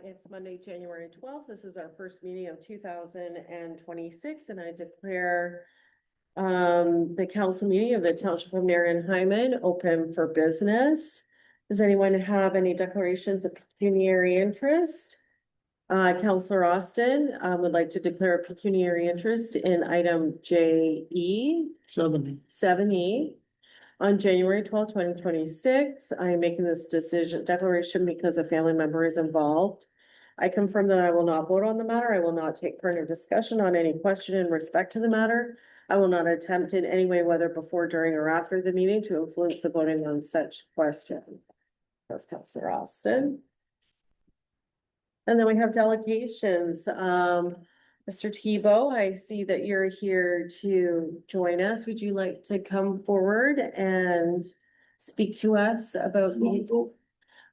It's Monday, January 12th. This is our first meeting of 2026, and I declare the council meeting of the Township of Nairn and Hyman open for business. Does anyone have any declarations of pecuniary interest? Councillor Austin would like to declare a pecuniary interest in item JE. 7E. On January 12th, 2026, I am making this declaration because a family member is involved. I confirm that I will not vote on the matter. I will not take part in a discussion on any question in respect to the matter. I will not attempt in any way, whether before, during, or after the meeting, to influence the voting on such question. That's Councillor Austin. And then we have delegations. Mr. Tebow, I see that you're here to join us. Would you like to come forward and speak to us about the,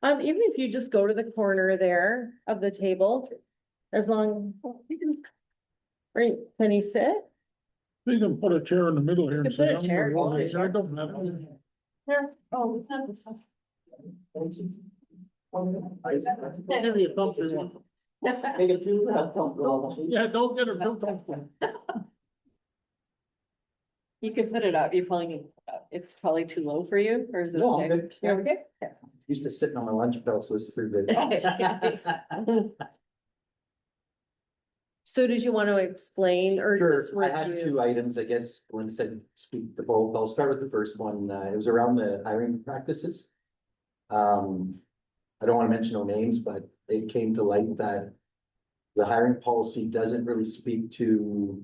even if you just go to the corner there of the table, as long, right, can you sit? We can put a chair in the middle here. You can put a chair. Here. Oh, we have this one. Make it too comfortable. Yeah, don't get her too comfortable. You could put it out. You probably need, it's probably too low for you, or is it No, I'm okay? good. You're okay? Used to sitting on my lunch belt, so it's pretty good. So did you want to explain or Sure, just I had review? two items, I guess, when I said speak to both, I'll start with the first one, it was around the hiring practices. I don't want to mention no names, but it came to light that the hiring policy doesn't really speak to,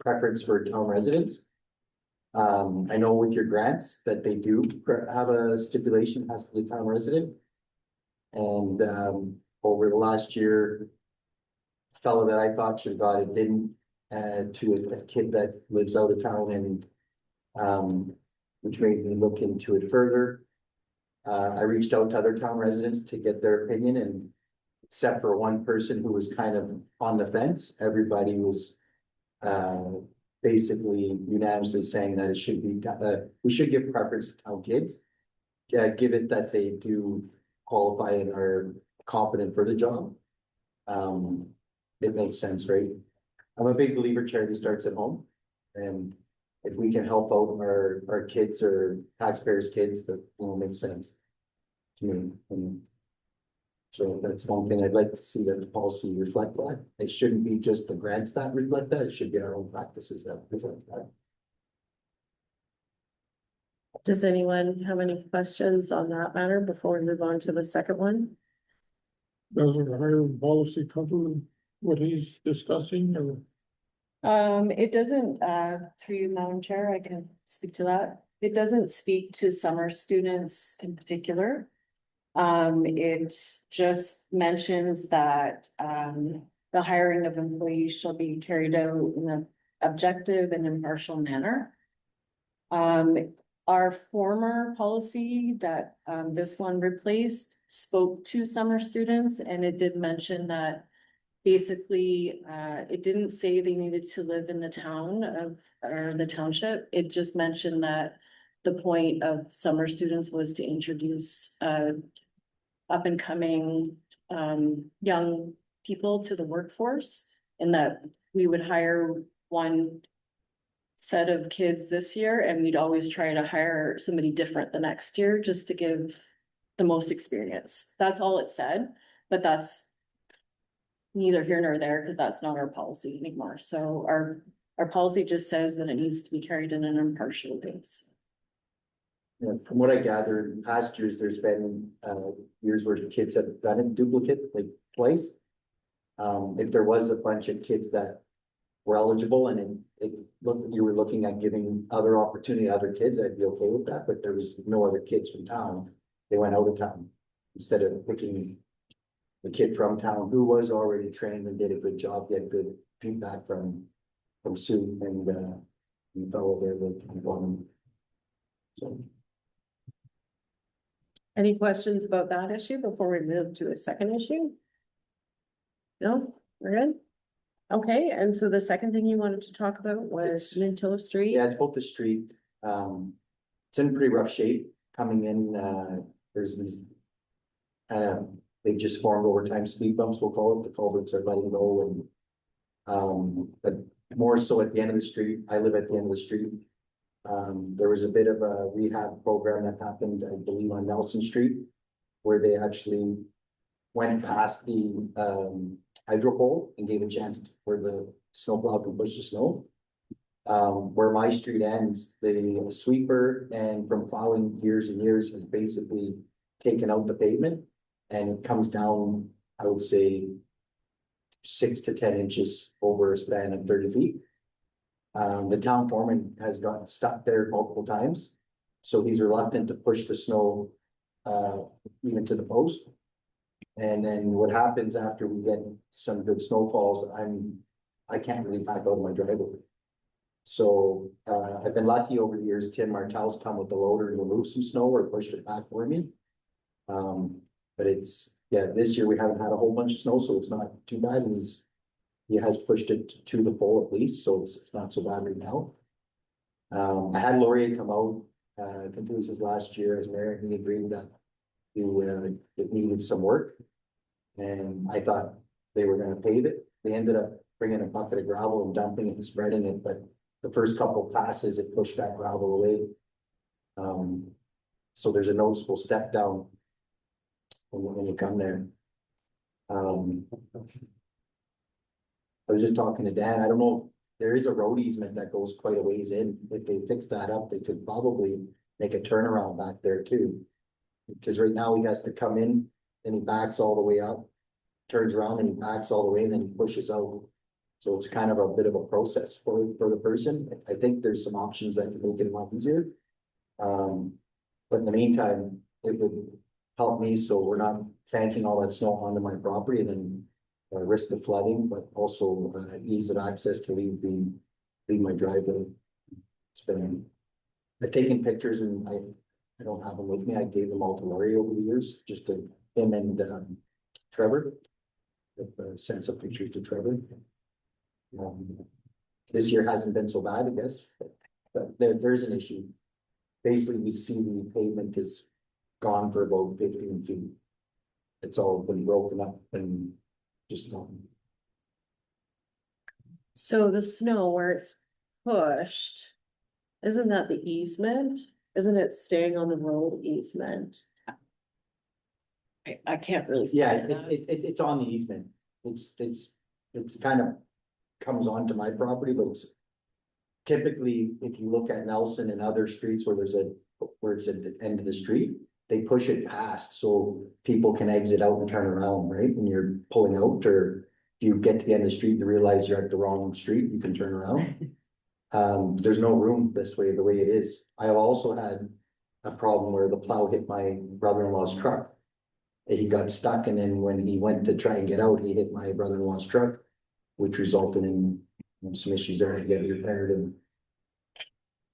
preference for town residents. I know with your grants that they do have a stipulation has to be town resident. And, over the last year, a fellow that I thought should have got it didn't, to a kid that lives out of town and, which made me look into it further. I reached out to other town residents to get their opinion, and except for one person who was kind of on the fence, everybody was basically unanimously saying that it should be, we should give preference to town kids. Give it that they do qualify and are competent for the job. It makes sense, right? I'm a big believer charity starts at home. And if we can help out our kids or taxpayers' kids, that will make sense to me. And so that's one thing I'd like to see, that the policy reflect that. It shouldn't be just the grants that reflect that, it should be our own practices that reflect that. Does anyone have any questions on that matter before we move on to the second one? Does the hiring policy cover what he's discussing, or? It doesn't, through you, Madam Chair, I can speak to that. It doesn't speak to summer students in particular. It just mentions that, the hiring of employees shall be carried out in an objective and impartial manner. Our former policy that, this one replaced spoke to summer students, and it did mention that basically, it didn't say they needed to live in the town of, or the township. It just mentioned that the point of summer students was to introduce, up and coming, young people to the workforce, and that we would hire one set of kids this year, and we'd always try to hire somebody different the next year just to give the most experience. That's all it said, but that's neither here nor there, because that's not our policy anymore. So our policy just says that it needs to be carried in an impartial basis. Yeah, from what I gathered, in past years, there's been years where the kids have done it duplicate like twice. If there was a bunch of kids that were eligible and it looked, you were looking at giving other opportunity to other kids, I'd be okay with that, but there was no other kids from town. They went out of town instead of picking the kid from town who was already trained and did a good job, get good feedback from Sue and the fellow there with one. So. Any questions about that issue before we move to a second issue? No, we're good. Okay, and so the second thing you wanted to talk about was Mintillo Street. Yeah, it's both the street. It's in pretty rough shape coming in. There's these kind of They've just formed over time speed bumps, we'll call it, the culverts are letting go and. But more so at the end of the street, I live at the end of the street. There was a bit of a rehab program that happened, I believe, on Nelson Street. Where they actually went past the hydro pole and gave a chance for the snowplow to push the snow. Where my street ends, the sweeper and from plowing years and years has basically taken out the pavement. And it comes down, I would say, 6 to 10 inches over a span of 30 feet. The town foreman has gotten stuck there multiple times, so he's reluctant to push the snow even to the post. And then what happens after we get some good snowfalls, I can't really back out of my driveway. So I've been lucky over the years, Tim Martell's come with the loader and remove some snow or pushed it back for me. But it's, yeah, this year we haven't had a whole bunch of snow, so it's not too bad. And he has pushed it to the pole at least, so it's not so bad right now. I had Laurier come out, I think it was his last year as mayor, and he agreed that it needed some work. And I thought they were gonna pave it. They ended up bringing a bucket of gravel and dumping it and spreading it, but the first couple passes, it pushed that gravel away. So there's a noticeable step down when you come there. I was just talking to Dan, I don't know, there is a road easement that goes quite a ways in. If they fix that up, they could probably make a turnaround back there too. Because right now he has to come in and he backs all the way up, turns around and he backs all the way and then he pushes out. So it's kind of a bit of a process for the person. I think there's some options that can make it a lot easier. But in the meantime, it would help me so we're not tanking all that snow onto my property and then risk of flooding, but also ease of access to leave my driveway. It's been, I've taken pictures and I don't have them with me. I gave them all to Laurie over the years, just to him and Trevor. I've sent some pictures to Trevor. This year hasn't been so bad, I guess, but there's an issue. Basically, we see the pavement is gone for about 15 feet. It's all been broken up and just gone. So the snow where it's pushed, isn't that the easement? Isn't it staying on the road easement? I can't really. speak Yeah, to that. it's on the easement. It's kind of comes onto my property, but it's typically, if you look at Nelson and other streets where it's at the end of the street, they push it past so people can exit out and turn around, right? When you're pulling out, or if you get to the end of the street, you realize you're at the wrong street, you can turn around. There's no room this way, the way it is. I have also had a problem where the plow hit my brother-in-law's truck. He got stuck, and then when he went to try and get out, he hit my brother-in-law's truck, which resulted in some issues there to get repaired. And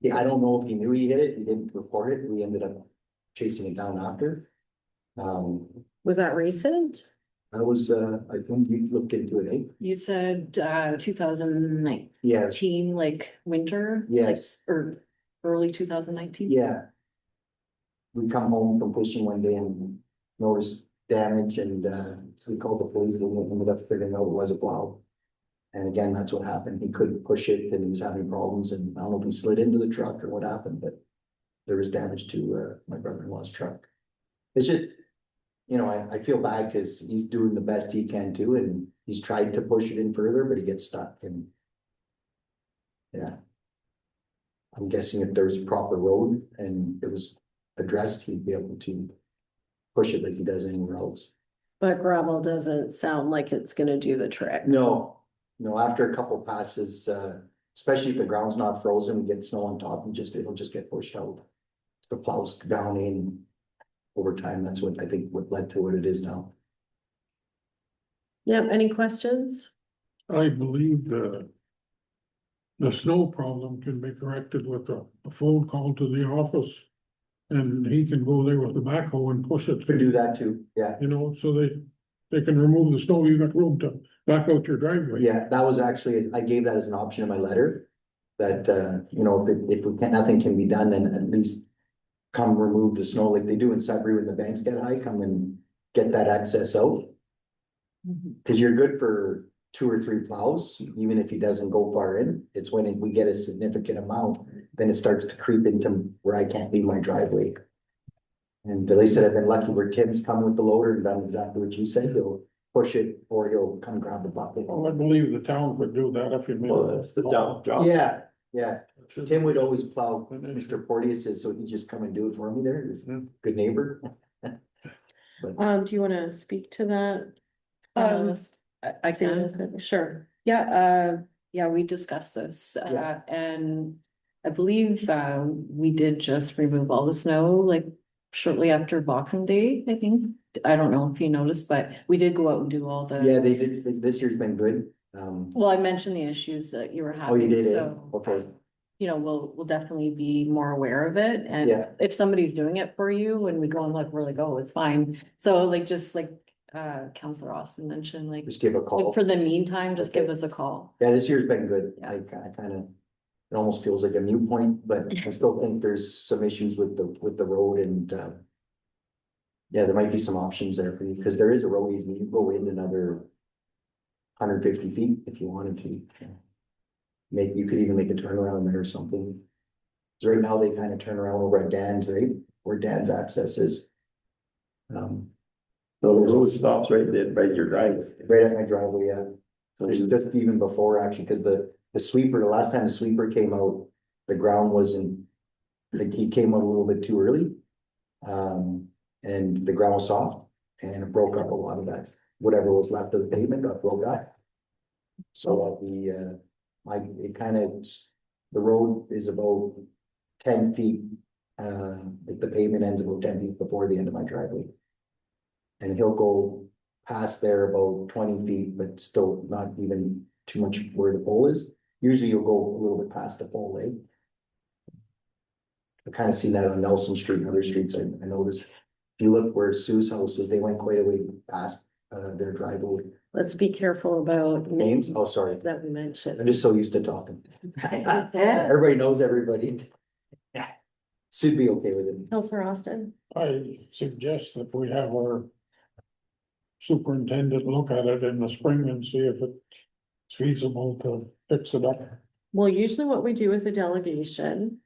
yeah, I don't know if he knew he hit it. He didn't report it. We ended up chasing it down after. Was that recent? I was, I think you looked into it, eh? You said 2019, Yeah, like winter? Yes. Or early 2019? yeah. We come home from fishing one day and noticed damage, and so we called the police, and we ended up figuring out it was a plow. And again, that's what happened. He couldn't push it and he was having problems, and I don't know if he slid into the truck or what happened, but there was damage to my brother-in-law's truck. It's just, you know, I feel bad because he's doing the best he can too, and he's tried to push it in further, but he gets stuck. And yeah, I'm guessing if there's a proper road and it was addressed, he'd be able to push it like he does anywhere else. But gravel doesn't sound like it's gonna do the trick. No, after a couple passes, especially if the ground's not frozen, we get snow on top, and it'll just get pushed out. The plows down in over time. That's what I think what led to what it is now. Yep, any questions? I believe the snow problem can be corrected with a phone call to the office. And he can go there with the backhoe and push it. Could do that too, yeah. You know, so they can remove the snow, you got room to back out your driveway. Yeah, that was actually, I gave that as an option in my letter. That, you know, if we can't, nothing can be done, then at least come remove the snow like they do in Sudbury when the banks get high, come and get that access out. Cause you're good for 2 or 3 plows, even if he doesn't go far in. It's when we get a significant amount, then it starts to creep into where I can't leave my driveway. And at least I've been lucky where Tim's come with the loader and done exactly what you said. He'll push it or he'll come grab the bucket. Well, I believe the town would do that if you made. Well, that's the town job. Yeah, yeah. Tim would always plow An issue. Mr. Porteous, so he'd just come and do it for me there. He's a Yeah. good neighbor. Do you wanna speak to that? Um, I See can. if- Sure. Yeah, we discussed this, Yeah. and I believe, we did just remove all the snow, like shortly after Boxing Day, I think. I don't know if you noticed, but we did go out and do all the. Yeah, they did. This year's been good. Well, I mentioned the issues that you were Oh, you having, did, eh? so. Okay. You know, we'll definitely be more aware of it, and Yeah. if somebody's doing it for you, when we go and look, we're like, oh, it's fine. So like, just like, Counselor Austin mentioned, like, Just give a call. for the meantime, just give Okay. us a call. Yeah, this year's been good. Yeah. I kind of, it almost feels like a new point, but I still think there's some issues with the road and, yeah, there might be some options there for you, because there is a road easement. You can go in another 150 feet if you wanted to. You could even make a turnaround there or something. 'Cause right now they kind of turn around over at Dan's, right, where Dan's access is. So the road stops right there, right your driveway. Right at my driveway, yeah. So It's you- just even before actually, because the sweeper, the last time the sweeper came out, the ground wasn't, like he came out a little bit too early. And the ground was soft and it broke up a lot of that, whatever was left of the pavement got broke up. So it kind of, the road is about 10 feet, like the pavement ends about 10 feet before the end of my driveway. And he'll go past there about 20 feet, but still not even too much where the pole is. Usually you'll go a little bit past the pole, eh? I kind of seen that on Nelson Street and other streets, I noticed. If you look where Sue's house is, they went quite a way past, their driveway. Let's be careful about Names? names Oh, sorry. that we I'm mentioned. just so used to talking. Everybody knows everybody. Should be okay with it. Counselor Austin? I suggest that we have our superintendent look at it in the spring and see if it's feasible to fix it up. Well, usually what we do with the delegation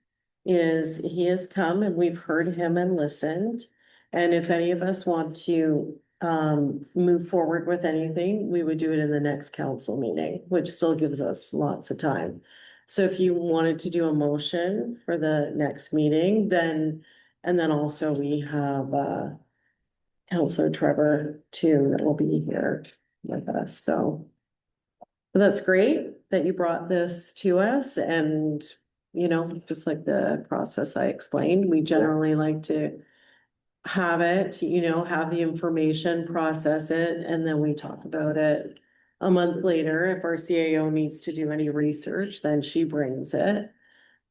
is he has come and we've heard him and listened. And if any of us want to move forward with anything, we would do it in the next council meeting, which still gives us lots of time. So if you wanted to do a motion for the next meeting, then, and then also we have Counselor Trevor too, that will be here with us, so. But that's great that you brought this to us and, you know, just like the process I explained, we generally like to have it, you know, have the information, process it, and then we talk about it a month later. If our CAO needs to do any research, then she brings it.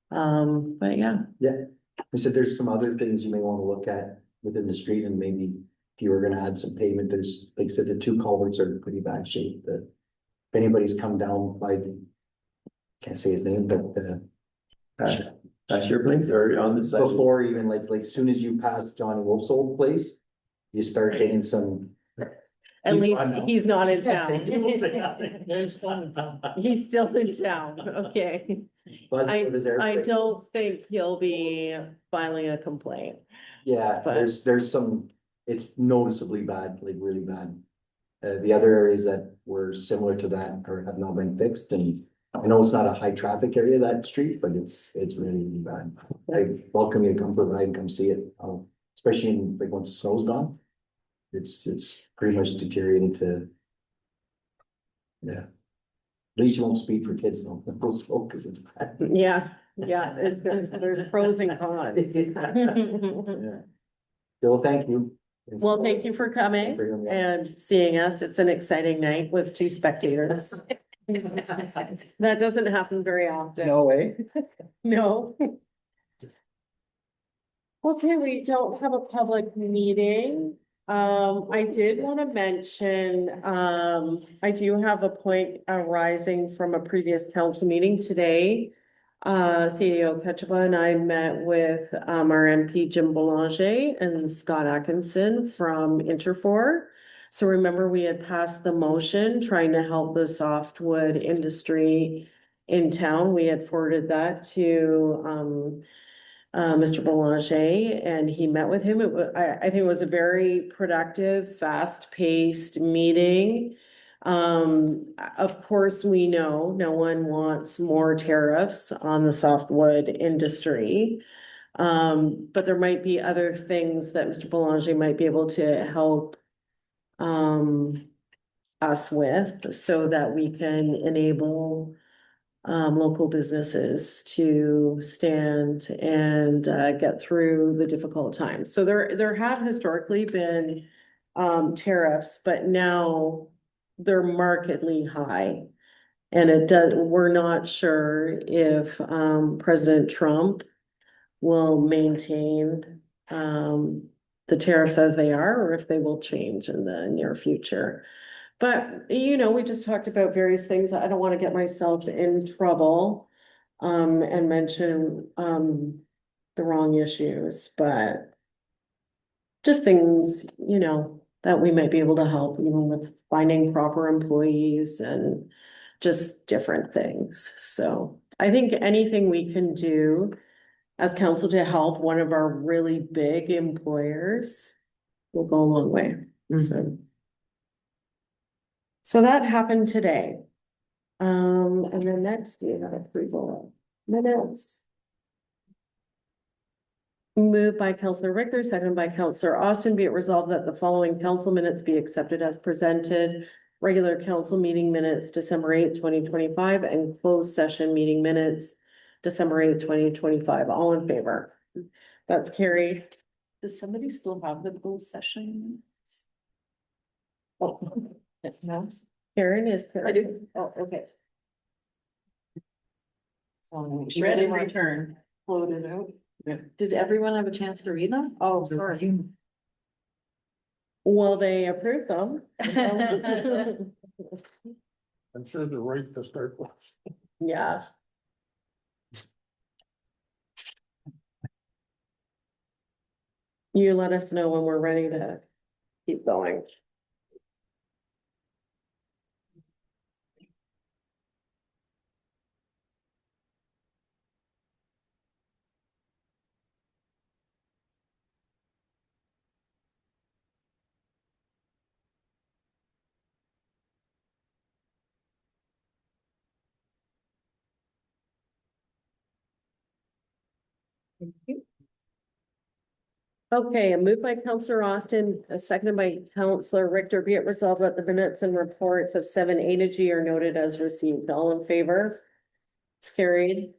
But yeah, Yeah, I said there's some other things you may want to look at within the street and maybe if you were gonna add some pavement, there's, like I said, the 2 culverts are in pretty bad shape. If anybody's come down by, can't say his name, but That's your place or on the side? before even like soon as you pass Johnny Wolf's old place, you start getting some. at He's least gone now. he's not in town. He won't say nothing. Yeah, it's fine, Tom. He's still in town, okay. Buzzing with his I airplane. don't think he'll be filing a complaint. Yeah, but- there's some, it's noticeably bad, like really bad. The other areas that were similar to that or have not been fixed, and I know it's not a high traffic area, that street, but it's really, really bad. I welcome you to come for a ride and come see it, especially in, like, once the snow's gone. It's pretty much deteriorated to. Yeah. At least you won't speed for kids, though, go slow, cause it's bad. Yeah, yeah, there's pros and cons. Yeah. Well, thank you. Well, thank you for coming and seeing us. It's an exciting night with 2 spectators. That doesn't happen very often. No way. No. Okay, we don't have a public meeting. I did want to mention, I do have a point arising from a previous council meeting today. CEO Ketchaba and I met with, our MP Jim Boulanger and Scott Atkinson from Interfor. So remember, we had passed the motion trying to help the softwood industry in town. We had forwarded that to, Mr. Boulanger, and he met with him. I think it was a very productive, fast-paced meeting. Of course, we know no one wants more tariffs on the softwood industry. But there might be other things that Mr. Boulanger might be able to help us with so that we can enable local businesses to stand and get through the difficult times. So there have historically been tariffs, but now they're markedly high. And we're not sure if President Trump will maintain the tariffs as they are, or if they will change in the near future. But, we just talked about various things. I don't want to get myself in trouble and mention the wrong issues, but just things, that we might be able to help, even with finding proper employees and just different things. So I think anything we can do as council to help one of our really big employers will go a long way. So that happened today. And then next we have approval of minutes. Moved by Councillor Richter, seconded by Councillor Austin, be it resolved that the following council minutes be accepted as presented. Regular council meeting minutes, December 8th, 2025, and closed session meeting minutes, December 8th, 2025. All in favor? That's carried. Does somebody still have the closed session? Oh, No, Karen is. I do. Oh, okay. So ready return, floated out. Did everyone have a chance to read them? Oh, sorry. Well, they approved them. I'm sure they're right to start with. Yeah. You let us know when we're ready to keep going. Thank you. Okay, a move by Councillor Austin, a seconded by Councillor Richter, be it resolved that the minutes and reports of 7A to G are noted as received. All in favor? It's carried.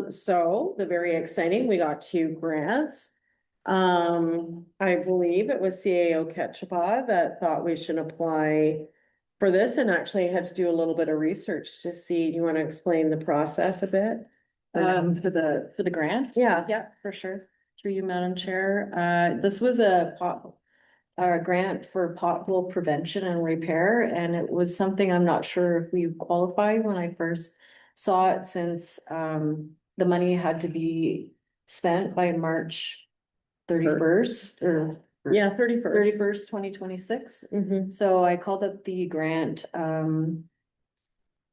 So the very exciting, we got 2 grants. I believe it was CAO Ketchaba that thought we should apply for this, and actually had to do a little bit of research to see, you want to explain the process a bit? For the grant? Yeah. Yeah, for sure. Through you, Madam Chair. This was a grant for pothole prevention and repair, and it was something I'm not sure if we qualified when I first saw it, since the money had to be spent by March 31st or Yeah, 31st. 2026. Mhm. So I called up the grant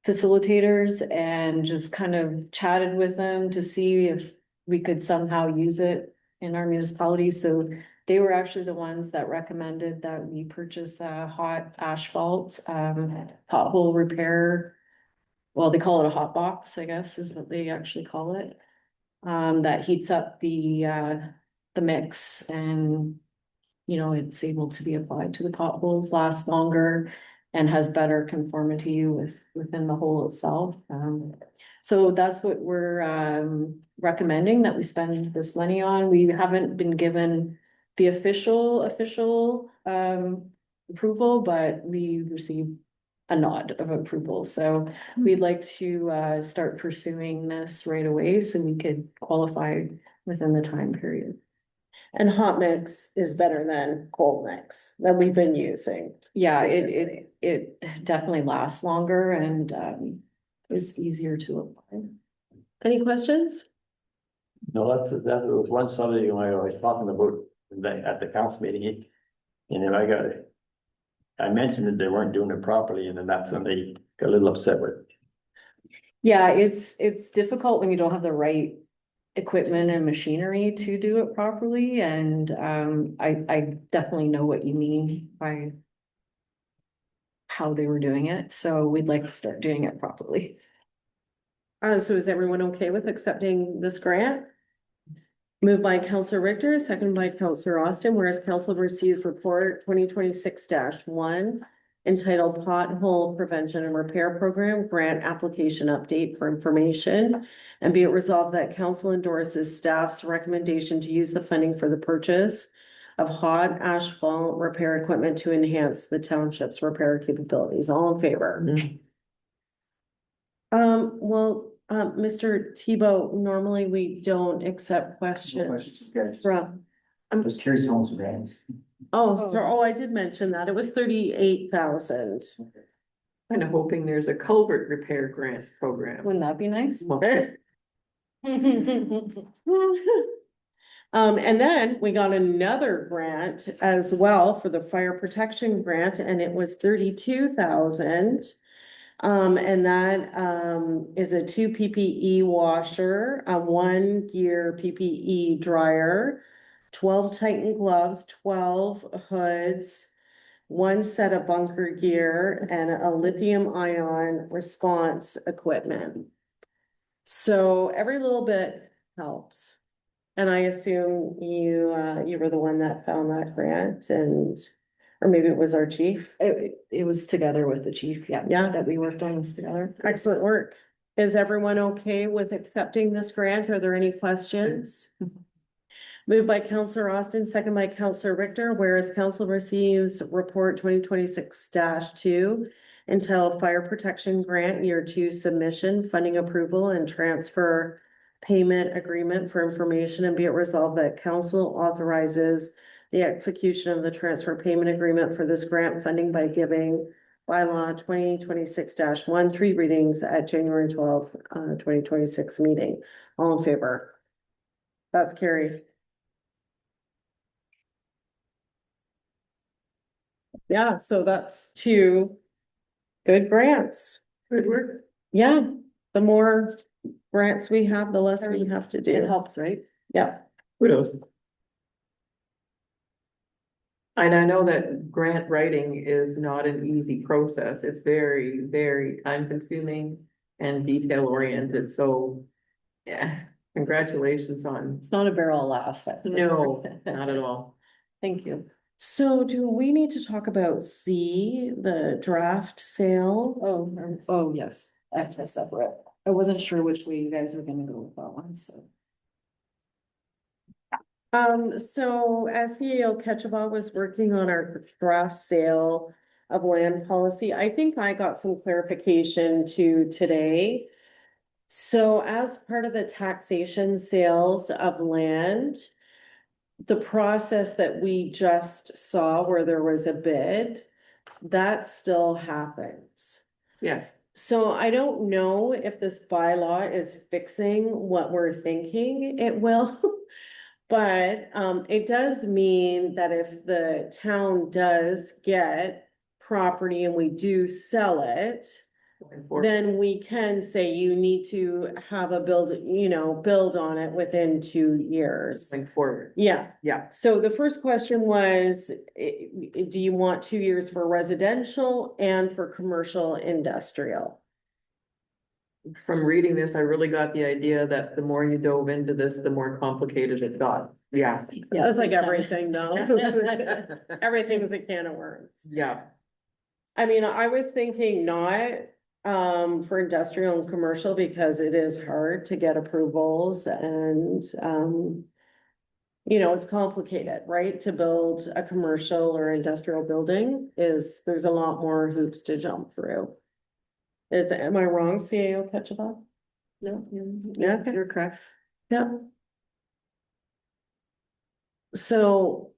facilitators and just kind of chatted with them to see if we could somehow use it in our municipality. So they were actually the ones that recommended that we purchase a hot asphalt pothole repair. Well, they call it a hot box, I guess, is what they actually call it. That heats up the mix, and it's able to be applied to the potholes, lasts longer, and has better conformity within the hole itself. So that's what we're recommending that we spend this money on. We haven't been given the official approval, but we received a nod of approval. So we'd like to start pursuing this right away so we could qualify within the time period. And hot mix is better than cold mix that we've been using. Yeah, previously. it definitely lasts longer and, is easier to apply. Any questions? No, that was one subject I was talking about at the council meeting. And then I mentioned that they weren't doing it properly, and then that's when they got a little upset with. Yeah, it's difficult when you don't have the right equipment and machinery to do it properly, and I definitely know what you mean by how they were doing it, so we'd like to start doing it properly. So is everyone okay with accepting this grant? Moved by Counselor Richter, second by Counselor Austin, whereas council receives report 2026-1 entitled Pothole Prevention and Repair Program Grant Application Update for Information. And be it resolved that council endorses staff's recommendation to use the funding for the purchase of hot asphalt repair equipment to enhance the township's repair capabilities. All in favor? Mr. Tebow, normally we don't accept questions from, I'm just curious how much grants. I did mention that. It was 38,000. Kind of hoping there's a culvert repair grant program. Wouldn't that be nice? And then we got another grant as well for the fire protection grant, and it was 32,000. And that is a 2 PPE washer, a 1 gear PPE dryer, 12 Titan gloves, 12 hoods, 1 set of bunker gear, and a lithium ion response equipment. So every little bit helps. And I assume you were the one that found that grant, or maybe it was our chief. It was together with the chief, yeah. Yeah. That we worked on this together. Excellent work. Is everyone okay with accepting this grant? Are there any questions? Moved by Counselor Austin, second by Counselor Richter, whereas council receives report 2026-2 entitled Fire Protection Grant Year 2 Submission, Funding Approval and Transfer Payment Agreement for Information, and be it resolved that council authorizes the execution of the transfer payment agreement for this grant funding by giving bylaw 2026-1 3 readings at January 12th, 2026 meeting. All in favor? That's carried. Yeah, so that's 2 good grants. Good work. Yeah, the more grants we have, the less we have to It do. helps, right? Yeah. Kudos. And I know that grant writing is not an easy process. It's very, very time consuming and detail oriented. So, yeah, congratulations on. It's not a barrel of laughs. That's for No, sure. not at all. Thank you. So do we need to talk about C, the draft sale? Oh, yes, that's a separate. I wasn't sure which way you guys were gonna go with that one, so. So as CEO Ketchabah was working on our draft sale of land policy, I think I got some clarification to today. So as part of the taxation sales of land, the process that we just saw where there was a bid, that still happens. Yes, So I don't know if this bylaw is fixing what we're thinking it will. But it does mean that if the town does get property and we do sell it, going forward. then we can say you need to have a build on it within 2 years. Going forward. Yeah. Yeah. So the first question was, do you want 2 years for residential and for commercial industrial? From reading this, I really got the idea that the more you dove into this, the more complicated it got. Yeah. Yeah, it's like everything though. Everything's a can of worms. Yeah, I mean, I was thinking not for industrial and commercial because it is hard to get approvals and it's complicated, right? To build a commercial or industrial building there's a lot more hoops to jump through. Am I wrong, CAO Ketchabah? No, Yeah, okay. you're correct. Yeah. So.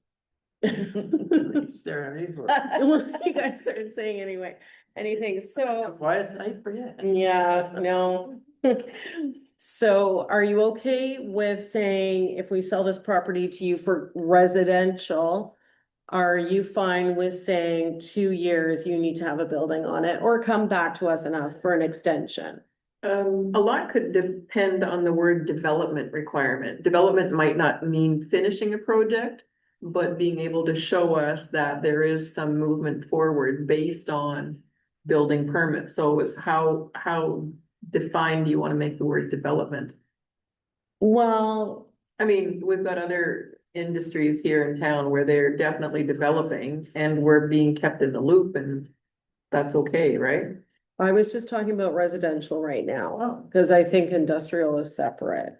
Staring at me for. Well, you guys started saying anyway, anything, so, Quiet tonight for you. yeah, no. So are you okay with saying if we sell this property to you for residential? Are you fine with saying 2 years you need to have a building on it, or come back to us and ask for an extension? A lot could depend on the word development requirement. Development might not mean finishing a project, but being able to show us that there is some movement forward based on building permits. So it's how defined do you want to make the word development? Well, I mean, we've got other industries here in town where they're definitely developing and we're being kept in the loop and that's okay, right? I was just talking about residential right now, Oh. because I think industrial is separate.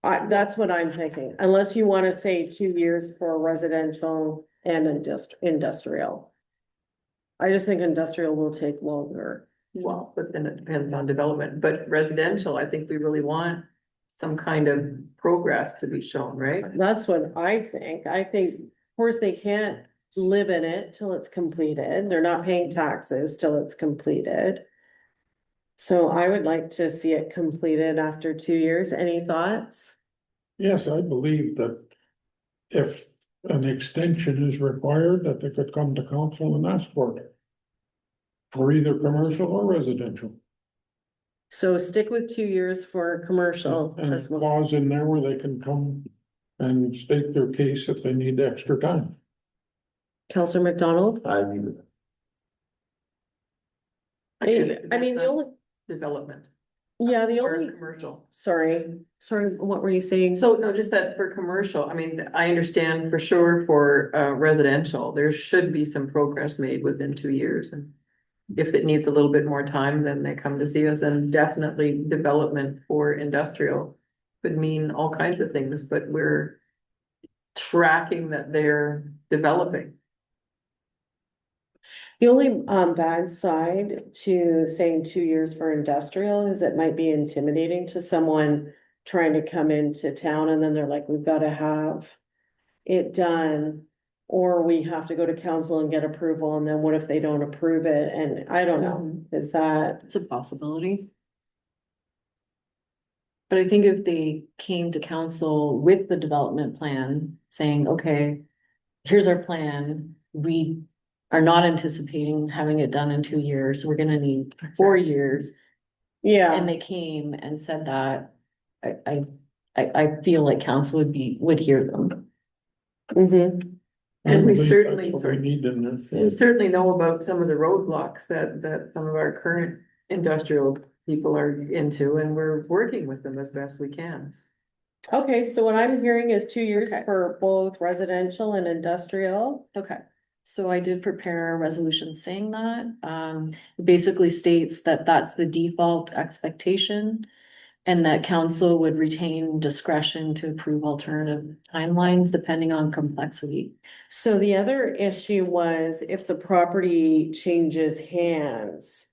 That's what I'm thinking, unless you wanna say 2 years for residential and industrial. I just think industrial will take longer. Well, but then it depends on development, but residential, I think we really want some kind of progress to be shown, right? That's what I think. I think, of course, they can't live in it till it's completed. They're not paying taxes till it's completed. So I would like to see it completed after 2 years. Any thoughts? Yes, I believe that if an extension is required, that they could come to council and ask for it. For either commercial or residential. So stick with 2 years for commercial And a as well. clause in there where they can come and state their case if they need extra time. Counselor McDonald? I, I mean, the only, Development yeah, the or only, commercial. sorry, what were you saying? So no, just that for commercial, I mean, I understand for sure for residential, there should be some progress made within 2 years. And if it needs a little bit more time, then they come to see us, and definitely development for industrial could mean all kinds of things, but we're tracking that they're developing. The only bad side to saying 2 years for industrial is it might be intimidating to someone trying to come into town, and then they're like, we've gotta have it done. Or we have to go to council and get approval, and then what if they don't approve it? And I don't know, is that, It's a possibility. But I think if they came to council with the development plan saying, okay, here's our plan, we are not anticipating having it done in 2 years, we're gonna need 4 years. And yeah, they came and said that, I feel like council would hear them. mm-hmm. And we I believe certainly- that's what sorry. we need in there. We certainly know about some of the roadblocks that some of our current industrial people are into, and we're working with them as best we can. Okay, so what I'm hearing is 2 years Okay. for both residential and industrial. Okay, so I did prepare a resolution saying that, it basically states that that's the default expectation. And that council would retain discretion to approve alternative timelines depending on complexity. So the other issue was if the property changes hands.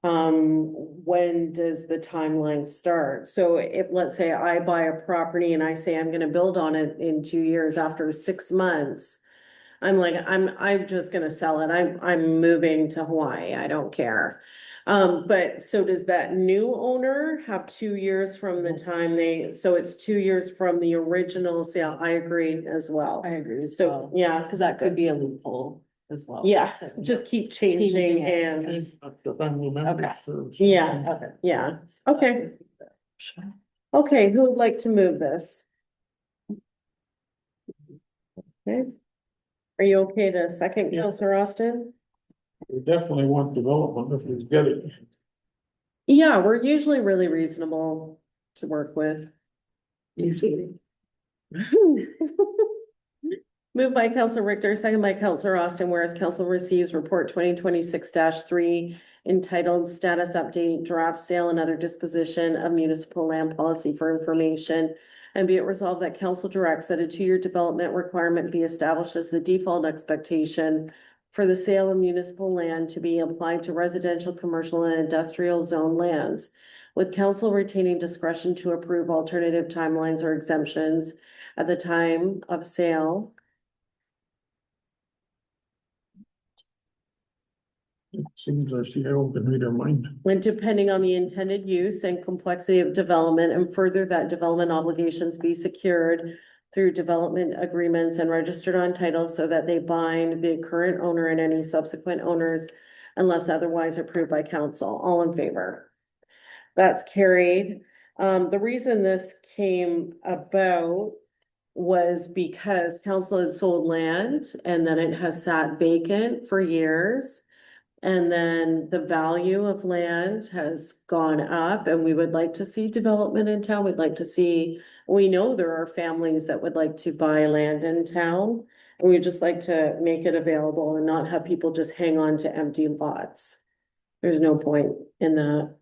When does the timeline start? So if, let's say I buy a property and I say I'm gonna build on it in 2 years, after 6 months. I'm like, I'm just gonna sell it. I'm moving to Hawaii. I don't care. But so does that new owner have 2 years from the time so it's 2 years from the original sale? I agree as well. I agree as So, well, yeah, because that could be a loophole as well. Yeah, So- just keep changing Changing it. hands. The family members Okay. serve. Yeah. Okay. Yeah, okay. Sure. Okay, who would like to move this? Okay. Are you okay to second, Yeah. Counselor Austin? We definitely want development if we get it. Yeah, we're usually really reasonable to work with. Easy. Moved by Counselor Richter, second by Counselor Austin, whereas council receives report 2026-3 entitled Status Update, Draft Sale and Other Disposition of Municipal Land Policy for Information. And be it resolved that council directs that a 2-year development requirement be established as the default expectation for the sale of municipal land to be applied to residential, commercial, and industrial zone lands, with council retaining discretion to approve alternative timelines or exemptions at the time of sale. It seems our CIO can read our mind. When depending on the intended use and complexity of development, and further that development obligations be secured through development agreements and registered on title so that they bind the current owner and any subsequent owners unless otherwise approved by council. All in favor? That's carried. The reason this came about was because council had sold land and then it has sat vacant for years. And then the value of land has gone up and we would like to see development in town. We'd like to see, we know there are families that would like to buy land in town. And we'd just like to make it available and not have people just hang on to empty lots. There's no point in that.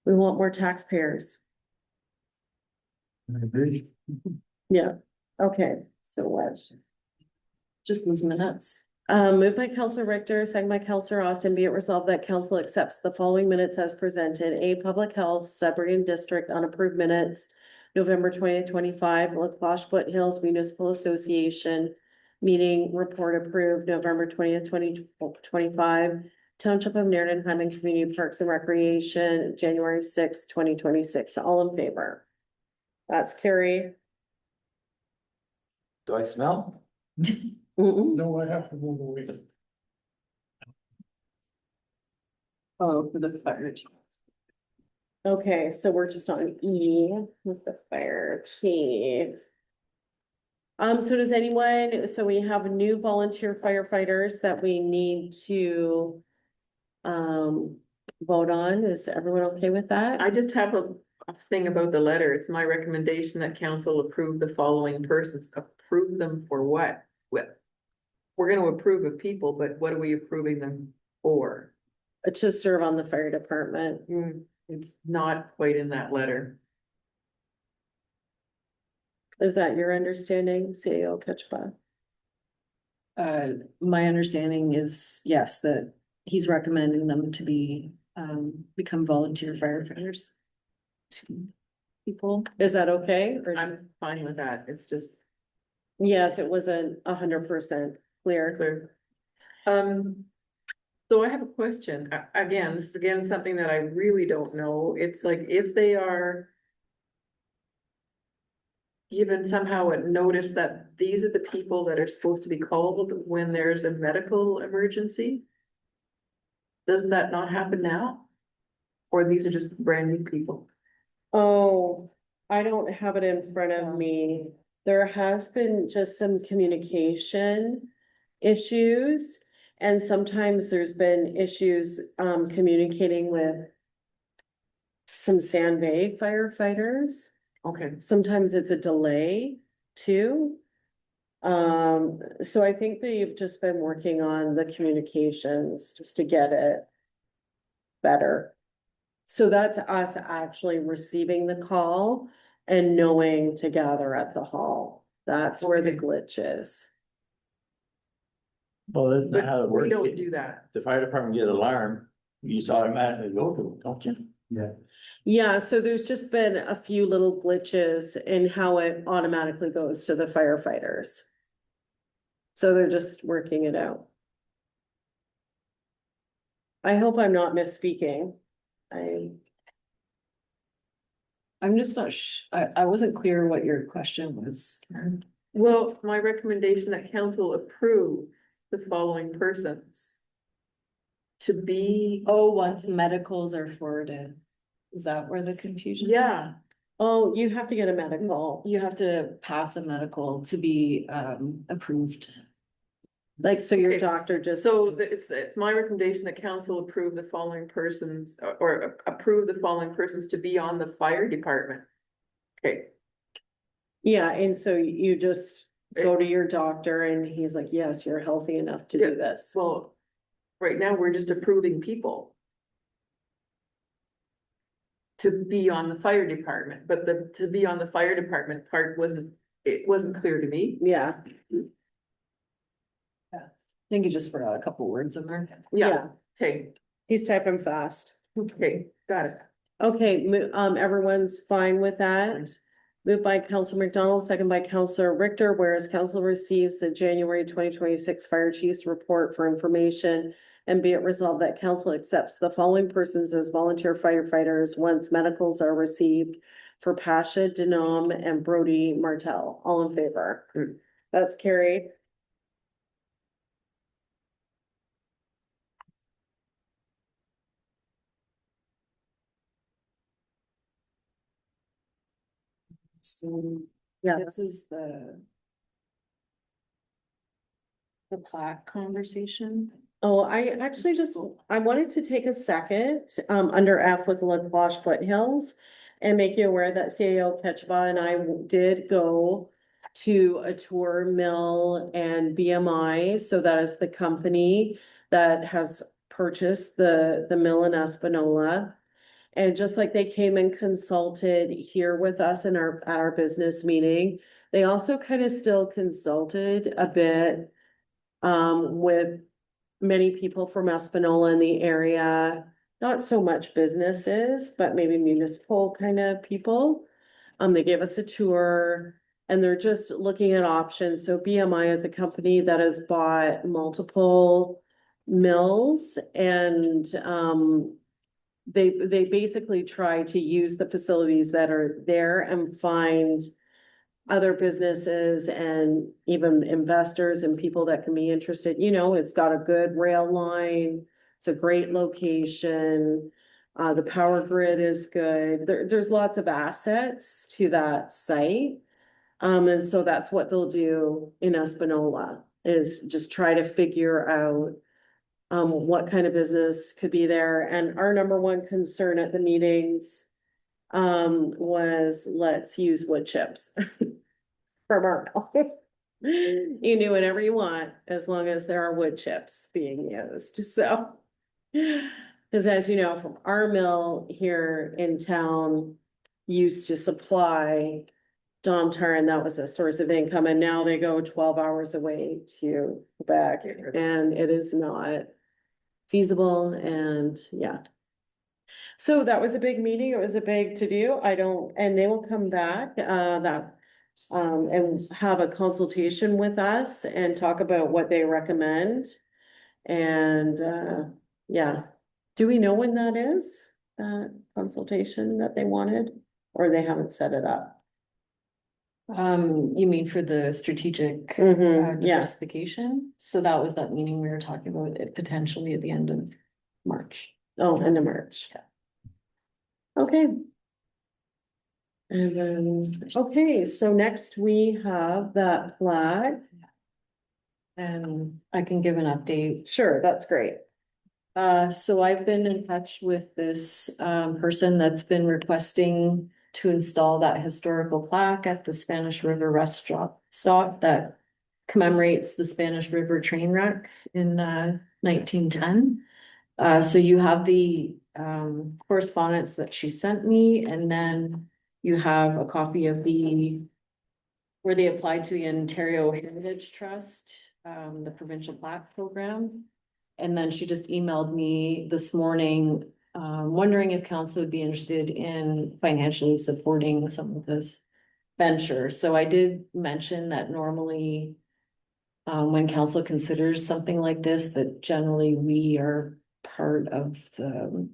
We want more taxpayers. I agree. Yeah, okay, so what? Just these minutes. Moved by Counselor Richter, second by Counselor Austin, be it resolved that council accepts the following minutes as presented. A, Public Health, Sudbury District, unapproved minutes, November 20th, 2025, Lacrosse Foothills Municipal Association meeting report approved, November 20th, 2025, Township of Nairn and Hyman Community Parks and Recreation, January 6th, 2026. All in favor? That's carried. Do I smell? No, I have to move away. Oh, for the fire chief. Okay, so we're just on E with the fire chief. So does anyone, so we have new volunteer firefighters that we need to vote on. Is everyone okay with that? I just have a thing about the letter. It's my recommendation that council approve the following persons. Approve them for what? Well, we're gonna approve of people, but what are we approving them for? To serve on the fire department. It's not quite in that letter. Is that your understanding, CAO Ketchba? My understanding is, yes, that he's recommending them to be, become volunteer firefighters. To people. Is that okay? Or- I'm fine with that. It's just Yes, it wasn't 100% clear. clear. So I have a question. Again, this is again something that I really don't know. It's like if they are given somehow a notice that these are the people that are supposed to be called when there's a medical emergency. Does that not happen now? Or these are just brand new people? Oh, I don't have it in front of me. There has been just some communication issues. And sometimes there's been issues communicating with some Sand Bay firefighters. Okay, Sometimes it's a delay too. So I think they've just been working on the communications just to get it better. So that's us actually receiving the call and knowing to gather at the hall. That's where the Okay. glitch is. Well, isn't that how it but works? we don't do that. The fire department get an alarm, you just automatically go to it, don't you? Yeah. Yeah, so there's just been a few little glitches in how it automatically goes to the firefighters. So they're just working it out. I hope I'm not misspeaking. I'm just not I wasn't clear what your question was. Karen. Well, my recommendation that council approve the following persons. To be, Oh, once medicals are forwarded, is that where the confusion? is? yeah, Oh, you have to get a medical, You have to pass a medical to be approved. like, so your Okay, doctor just. so it's my recommendation that council approve the following persons, or approve the following persons to be on the fire department. Okay, Yeah, and so you just go to your doctor and he's like, yes, you're healthy enough to Yeah, do this. well, right now, we're just approving people. To be on the fire department, but the, to be on the fire department part wasn't clear to me. Yeah, think you just forgot a couple words in there. Yeah, okay, He's typing fast. okay, got it. Okay, everyone's fine with that? Moved by Counselor McDonald, second by Counselor Richter, whereas council receives the January 2026 Fire Chief's report for information. And be it resolved that council accepts the following persons as volunteer firefighters once medicals are received for Pasha Denom and Brody Martell. All in favor? That's carried. So Yeah. this is the plaque conversation. Oh, I actually I wanted to take a second, under F with LaCloche Foothills. And make you aware that CAO Ketchba and I did go to a tour mill and BMI. So that is the company that has purchased the mill in Espanola. And just like they came and consulted here with us in at our business meeting, they also kind of still consulted a bit with many people from Espanola in the area, not so much businesses, but maybe municipal kind of people. They gave us a tour and they're just looking at options. So BMI is a company that has bought multiple mills and they basically try to use the facilities that are there and find other businesses and even investors and people that can be interested. You know, it's got a good rail line. It's a great location. The power grid is good. There's lots of assets to that site. And so that's what they'll do in Espanola is just try to figure out what kind of business could be there. And our number one concern at the meetings was let's use wood chips from our mill. You do whatever you want as long as there are wood chips being used. So, because as you know, from our mill here in town used to supply Domtar, and that was a source of income, and now they go 12 hours away to Quebec, and it is not feasible, and yeah. So that was a big meeting. It was a big to-do. And they will come back, and have a consultation with us and talk about what they recommend. And, yeah. Do we know when that is? That consultation that they wanted, or they haven't set it up? You mean for the strategic Yeah. diversification? So that was that meeting we were talking about it potentially at the end of March. Oh, end of March. Okay. And then, okay, so next we have that flag. And I can give an update. Sure, that's great. So I've been in touch with this person that's been requesting to install that historical plaque at the Spanish River restaurant stop that commemorates the Spanish River train wreck in 1910. So you have the correspondence that she sent me, and then you have a copy of where they applied to the Ontario Heritage Trust, the provincial plaque program. And then she just emailed me this morning, wondering if council would be interested in financially supporting some of this venture. So I did mention that normally, when council considers something like this, that generally we are part of the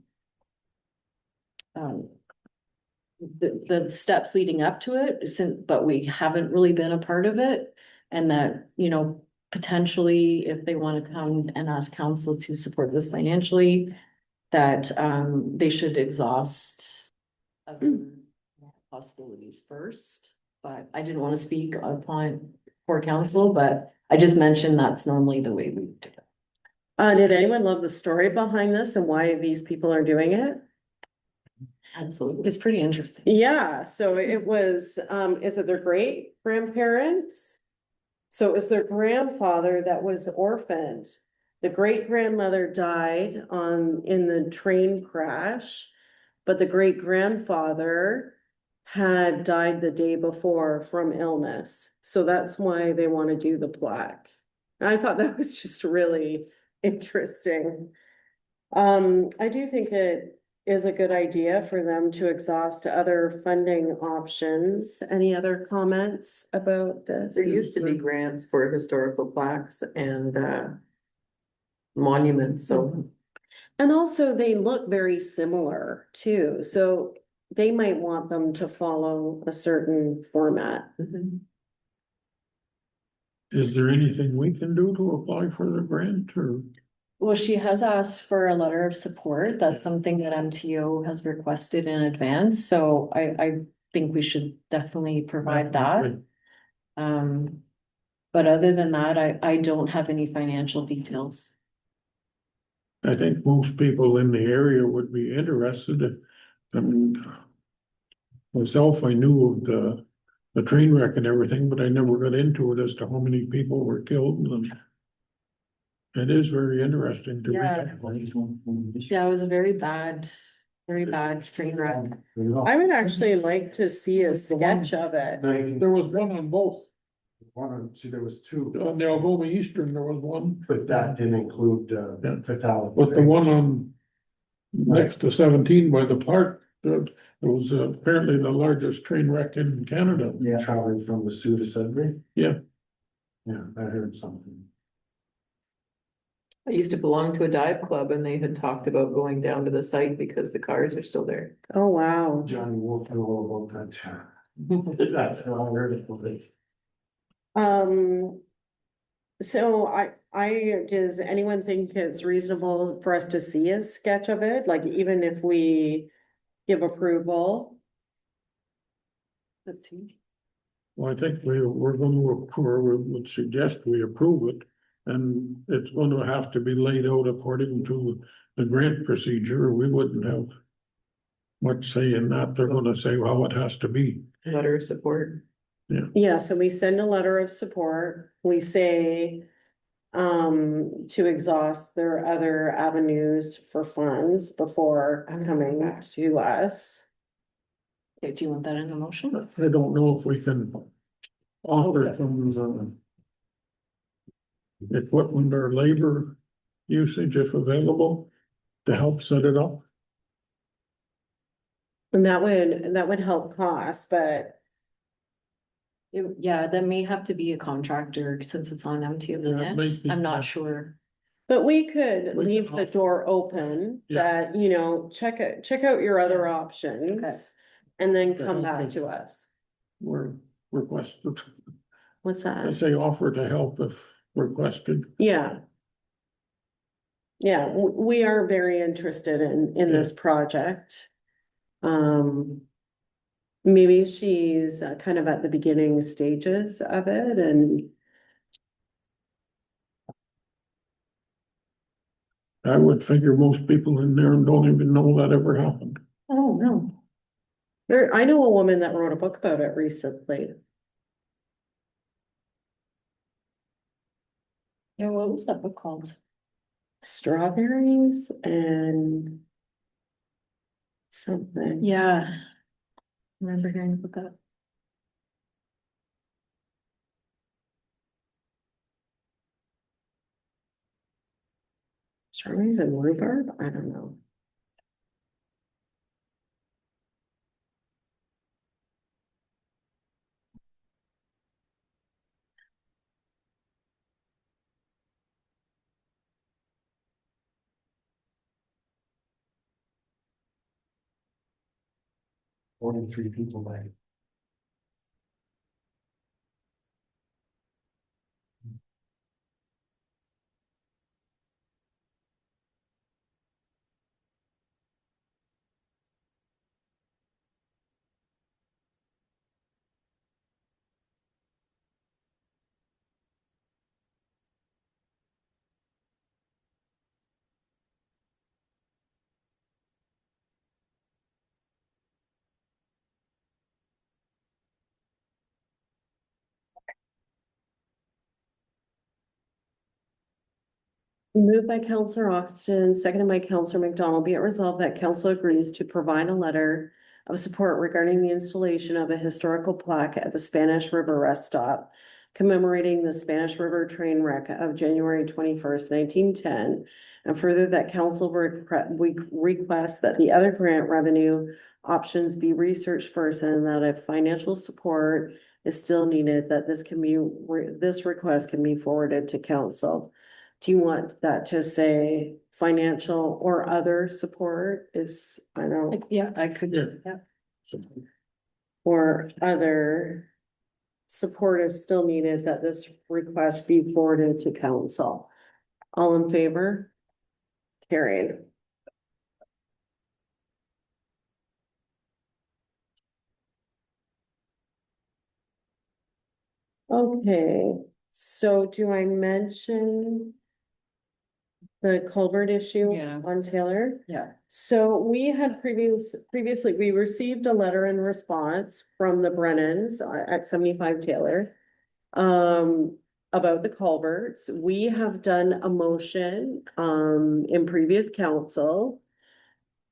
steps leading up to it, but we haven't really been a part of it. And that, you know, potentially if they want to come and ask council to support this financially, that they should exhaust other possibilities first. But I didn't want to speak upon for council, but I just mentioned that's normally the way we do it. Did anyone love the story behind this and why these people are doing it? Absolutely. It's pretty interesting. Yeah, so it was, is it their great grandparents? So it was their grandfather that was orphaned. The great grandmother died in the train crash, but the great grandfather had died the day before from illness. So that's why they want to do the plaque. And I thought that was just really interesting. I do think it is a good idea for them to exhaust other funding options. Any other comments about this? There used to be grants for historical plaques and monuments, so And also they look very similar too, so they might want them to follow a certain format. mhm. Is there anything we can do to apply for the grant or? Well, she has asked for a letter of support. That's something that MTO has requested in advance, so I think we should definitely provide that. But other than that, I don't have any financial details. I think most people in the area would be interested. I mean, myself, I knew of the train wreck and everything, but I never got into it as to how many people were killed. And it is very interesting to Yeah. read. Yeah, it was a very bad train wreck. I would actually like to see a sketch of it. There was one on both. See, there was two, On the Algoma Eastern, there was one, but that didn't include, fatality. but the one on next to 17 by the park, it was apparently the largest train wreck in Canada. Yeah, traveling from the Sioux to Sudbury. Yeah. Yeah, I heard something. I used to belong to a dive club and they had talked about going down to the site because the cars are still there. Oh, wow. Johnny Wolf knew all about that too. That's how I heard it. So does anyone think it's reasonable for us to see a sketch of it, like even if we give approval? Well, I think we're going to approve, we would suggest we approve it. And it's going to have to be laid out according to the grant procedure. We wouldn't have much say in that. They're gonna say, well, it has to be. Letter of support. Yeah, so we send a letter of support, we say to exhaust their other avenues for funds before coming to us. Okay, do you want that in a motion? I don't know if we can offer some equipment or labor usage if available to help set it up. And that would help costs, but Yeah, that may have to be a contractor since it's on MTO Yeah, it land. might be. I'm not sure. we could We leave can the offer- door open Yeah. that, you know, check out your other Okay. options. And then To come help back us. to us. We're requested, What's I that? say offer to help if requested. Yeah. Yeah, we are very interested in this project. Maybe she's kind of at the beginning stages of it and I would figure most people in there don't even know that ever happened. oh, no. I know a woman that wrote a book about it recently. Yeah, what was that book called? Strawberries and something. Yeah. Remember hearing about that? Strawberries and rhubarb? I don't know. Only 3 people died. Moved by Counselor Austin, seconded by Counselor McDonald, be it resolved that council agrees to provide a letter of support regarding the installation of a historical plaque at the Spanish River Rest Stop commemorating the Spanish River train wreck of January 21st, 1910. And further that council requests that the other grant revenue options be researched first, and that if financial support is still needed, that this request can be forwarded to council. Do you want that to say financial or other support is, I don't know, Yeah, I could, yeah. or other support is still needed, that this request be forwarded to council? All in favor? Carried. Okay, so do I mention the culvert issue Yeah. on Taylor? Yeah. So we had previously, we received a letter in response from the Brennans at 75 Taylor. About the culverts. We have done a motion, in previous council.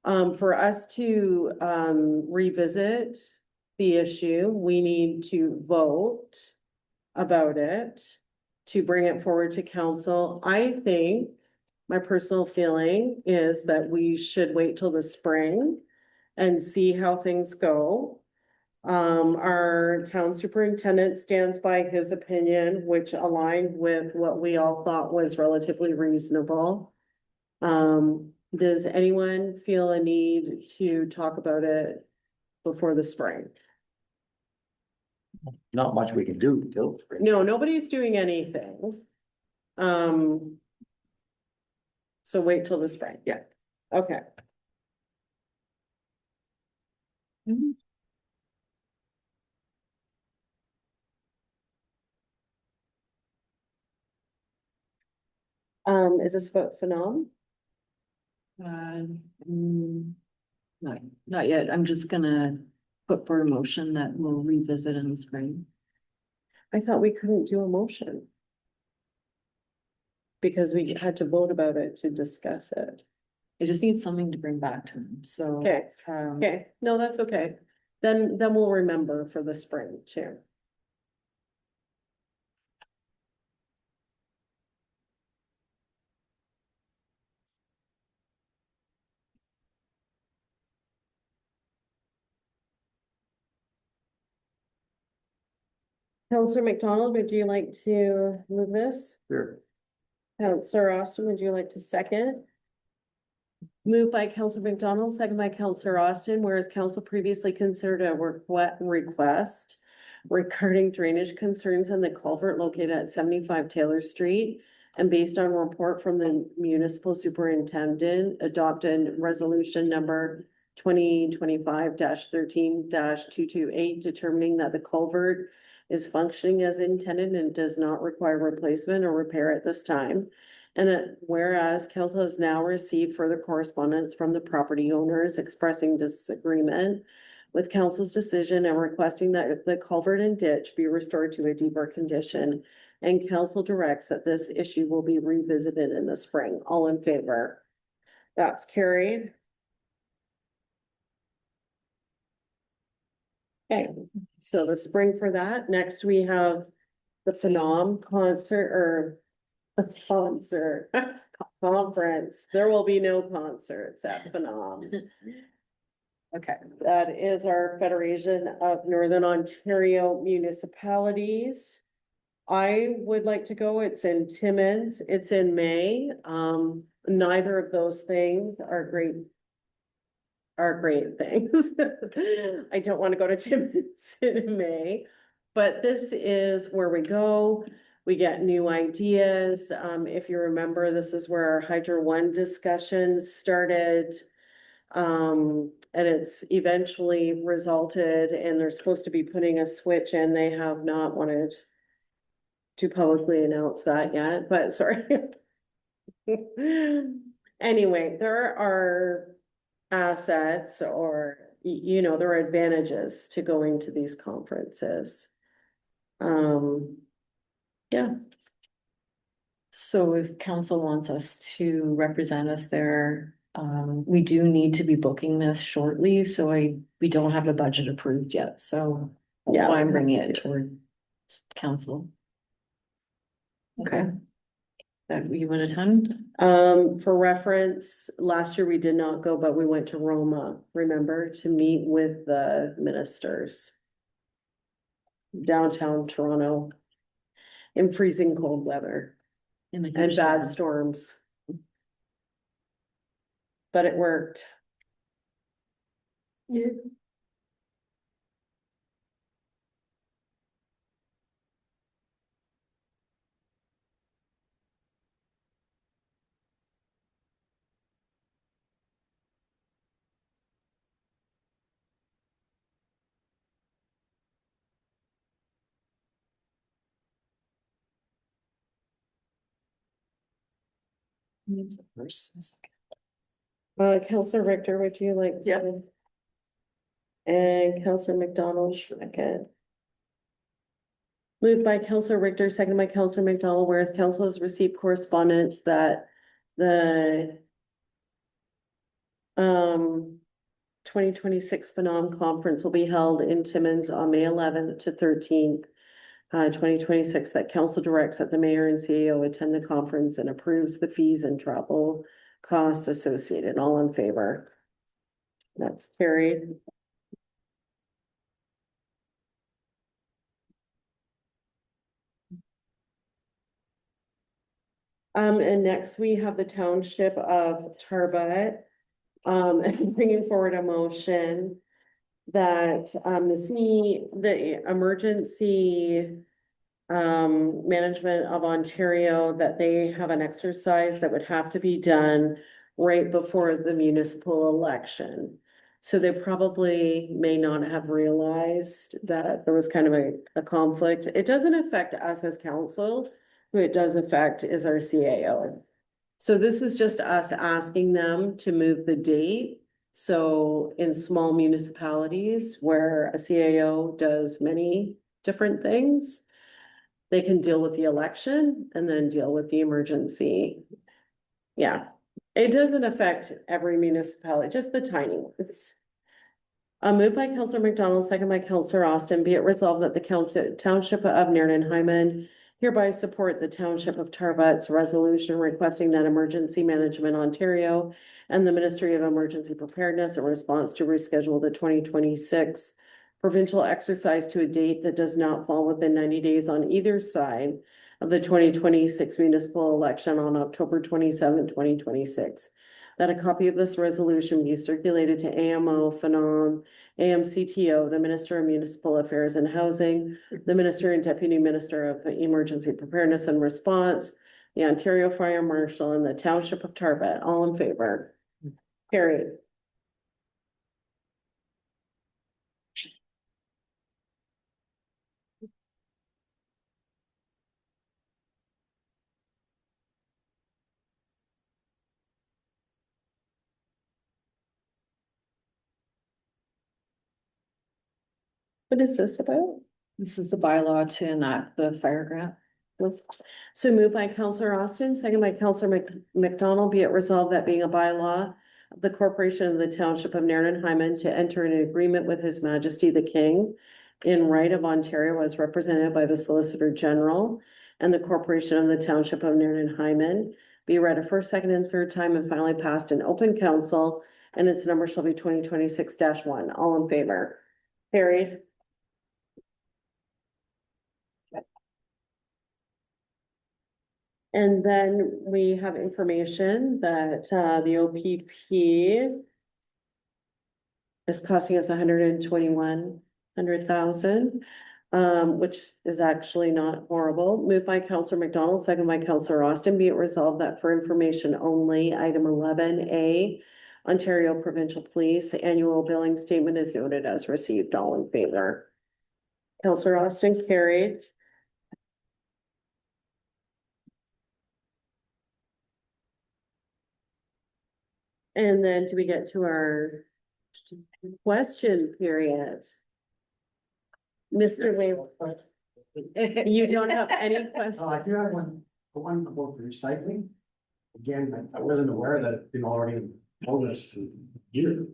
For us to, revisit the issue, we need to vote about it, to bring it forward to council. I think my personal feeling is that we should wait till the spring and see how things go. Our town superintendent stands by his opinion, which aligned with what we all thought was relatively reasonable. Does anyone feel a need to talk about it before the spring? Not much we can do till spring. No, nobody's doing anything. So wait till the spring. Yeah. Okay. Is this about Phenom? Uh, mm, not yet. I'm just gonna put for a motion that we'll revisit in the spring. I thought we couldn't do a motion. Because we had to vote about it to discuss it. I just need something to bring back to them, so. Okay, okay, no, that's okay. Then we'll remember for the spring too. Counselor McDonald, would you like to move this? Sure. Counselor Austin, would you like to second? Moved by Counselor McDonald, second by Counselor Austin, whereas council previously considered a request regarding drainage concerns in the culvert located at 75 Taylor Street. And based on a report from the municipal superintendent, adopted resolution number 2025-13-228, determining that the culvert is functioning as intended and does not require replacement or repair at this time. And whereas council has now received further correspondence from the property owners expressing disagreement with council's decision and requesting that the culvert and ditch be restored to a deeper condition. And council directs that this issue will be revisited in the spring. All in favor? That's carried. Okay, so the spring for that. Next, we have the Phenom concert or conference. There will be no concerts at Phenom. Okay. That is our Federation of Northern Ontario Municipalities. I would like to go. It's in Timmins. It's in May. Neither of those things are great things. I don't want to go to Timmins in May, but this is where we go. We get new ideas. If you remember, this is where our Hydro One discussions started. And it's eventually resulted, and they're supposed to be putting a switch in. They have not wanted to publicly announce that yet, but sorry. Anyway, there are assets or, there are advantages to going to these conferences. Yeah. So if council wants us to represent us there, we do need to be booking this shortly, so we don't have a budget approved yet, so that's Yeah. why I'm bringing it toward council. Okay. That you would attend? For reference, last year we did not go, but we went to Roma, remember, to meet with the ministers. Downtown Toronto. In freezing cold weather In the and bad storms. But it worked. Yeah. Needs a first, a second. Counselor Richter, would you like to? Yep. And Counselor McDonald, second. Moved by Counselor Richter, second by Counselor McDonald, whereas council has received correspondence that the 2026 Phenom Conference will be held in Timmins on May 11th to 13th. 2026, that council directs that the mayor and CEO attend the conference and approves the fees and travel costs associated. All in favor? That's carried. And next we have the Township of Tarbut, bringing forward a motion that, the emergency management of Ontario, that they have an exercise that would have to be done right before the municipal election. So they probably may not have realized that there was kind of a conflict. It doesn't affect us as council. Who it does affect is our CAO. So this is just us asking them to move the date. So in small municipalities where a CAO does many different things, they can deal with the election and then deal with the emergency. Yeah, it doesn't affect every municipality, just the tiny ones. Moved by Counselor McDonald, second by Counselor Austin, be it resolved that the Township of Nairn and Hyman hereby support the Township of Tarbut's resolution requesting that Emergency Management Ontario and the Ministry of Emergency Preparedness in response to reschedule the 2026 provincial exercise to a date that does not fall within 90 days on either side of the 2026 municipal election on October 27, 2026. That a copy of this resolution be circulated to AMO, Phenom, AMCTO, the Minister of Municipal Affairs and Housing, the Minister and Deputy Minister of Emergency Preparedness and Response, the Ontario Fire Marshal, and the Township of Tarbut. All in favor? Carried. What is this about? This is the bylaw to enact the fire grant. So moved by Counselor Austin, second by Counselor McDonald, be it resolved that being a bylaw of the Corporation of the Township of Nairn and Hyman to enter an agreement with His Majesty the King in right of Ontario as represented by the Solicitor General and the Corporation of the Township of Nairn and Hyman be read a first, second, and third time and finally passed in open council, and its number shall be 2026-1. All in favor? Carried. And then we have information that the OPP is costing us $121,000, which is actually not horrible. Moved by Counselor McDonald, second by Counselor Austin, be it resolved that for information only, item 11A, Ontario Provincial Police Annual Billing Statement is noted as received. All in favor? Counselor Austin, carried. And then do we get to our question period? Mr. Wayne, you don't have any I questions? do have one about the recycling. Again, I wasn't aware that it's been already told us for years.